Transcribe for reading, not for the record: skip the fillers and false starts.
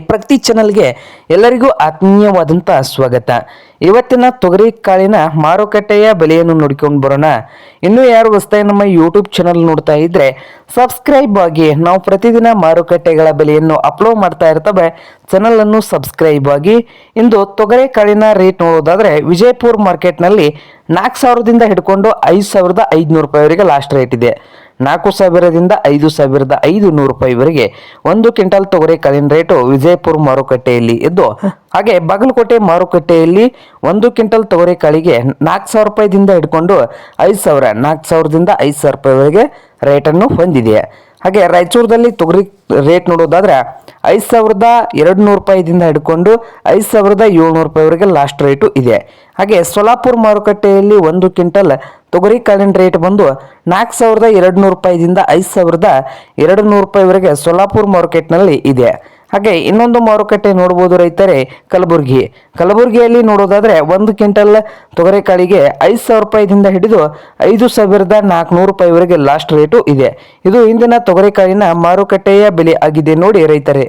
ಪ್ರತಿ ಚಾನಲ್ಗೆ ಎಲ್ಲರಿಗೂ ಆತ್ಮೀಯವಾದಂತಹ ಸ್ವಾಗತ. ಇವತ್ತಿನ ತೊಗರಿ ಕಾಳಿನ ಮಾರುಕಟ್ಟೆಯ ಬೆಲೆಯನ್ನು ನೋಡಿಕೊಂಡು ಬರೋಣ. ಇನ್ನೂ ಯಾರು ಹೊಸದಾಗಿ ನಮ್ಮ ಯೂಟ್ಯೂಬ್ ಚಾನಲ್ ನೋಡ್ತಾ ಇದ್ರೆ ಸಬ್ಸ್ಕ್ರೈಬ್ ಆಗಿ. ನಾವು ಪ್ರತಿದಿನ ಮಾರುಕಟ್ಟೆಗಳ ಬೆಲೆಯನ್ನು ಅಪ್ಲೋಡ್ ಮಾಡ್ತಾ ಇರ್ತವೆ. ಚಾನಲ್ ಅನ್ನು ಸಬ್ಸ್ಕ್ರೈಬ್ ಆಗಿ. ಇಂದು ತೊಗರಿ ಕಾಳಿನ ರೇಟ್ ನೋಡೋದಾದ್ರೆ ವಿಜಯಪುರ ಮಾರ್ಕೆಟ್ನಲ್ಲಿ 4,000ದಿಂದ ಹಿಡ್ಕೊಂಡು 5,500 ರೂಪಾಯಿವರೆಗೆ ಲಾಸ್ಟ್ ರೇಟ್ ಇದೆ. 4,000ದಿಂದ 5,500 ರೂಪಾಯಿವರೆಗೆ 1 ಕ್ವಿಂಟಲ್ ತೊಗರಿ ಕಾಳಿನ ರೇಟು ವಿಜಯಪುರ ಮಾರುಕಟ್ಟೆಯಲ್ಲಿ ಇದ್ದು, ಹಾಗೆ ಬಾಗಲಕೋಟೆ ಮಾರುಕಟ್ಟೆಯಲ್ಲಿ 1 ಕ್ವಿಂಟಲ್ ತೊಗರಿ ಕಾಳಿಗೆ 4,000 ರೂಪಾಯಿದಿಂದ ಹಿಡ್ಕೊಂಡು 4,000ದಿಂದ 5,000 ರೂಪಾಯಿವರೆಗೆ ರೇಟನ್ನು ಹೊಂದಿದೆ. ಹಾಗೆ ರಾಯಚೂರದಲ್ಲಿ ತೊಗರಿ ರೇಟ್ ನೋಡೋದಾದ್ರೆ 5,200 ರೂಪಾಯಿದಿಂದ ಹಿಡ್ಕೊಂಡು 5,700 ರೂಪಾಯಿವರೆಗೆ ಲಾಸ್ಟ್ ರೇಟು ಇದೆ. ಹಾಗೆ ಸೊಲಾಪುರ ಮಾರುಕಟ್ಟೆಯಲ್ಲಿ 1 ಕ್ವಿಂಟಲ್ ತೊಗರಿ ಕಾಳಿನ ರೇಟ್ ಬಂದು 4,200 ರೂಪಾಯಿದಿಂದ 5,200 ರೂಪಾಯಿವರೆಗೆ ಸೊಲಾಪುರ ಮಾರ್ಕೆಟ್ನಲ್ಲಿ ಇದೆ. ಹಾಗೆ ಇನ್ನೊಂದು ಮಾರುಕಟ್ಟೆ ನೋಡಬಹುದು ರೈತರೇ, ಕಲಬುರಗಿಯಲ್ಲಿ ನೋಡೋದಾದ್ರೆ 1 ಕ್ವಿಂಟಲ್ ತೊಗರಿ ಕಾಳಿಗೆ 5,000 ರೂಪಾಯಿದಿಂದ ಹಿಡಿದು 5,400 ರೂಪಾಯಿವರೆಗೆ ಲಾಸ್ಟ್ ರೇಟು ಇದೆ. ಇದು ಇಂದಿನ ತೊಗರಿ ಕಾಳಿನ ಮಾರುಕಟ್ಟೆಯ ಬೆಲೆ ಆಗಿದೆ ನೋಡಿ ರೈತರೇ.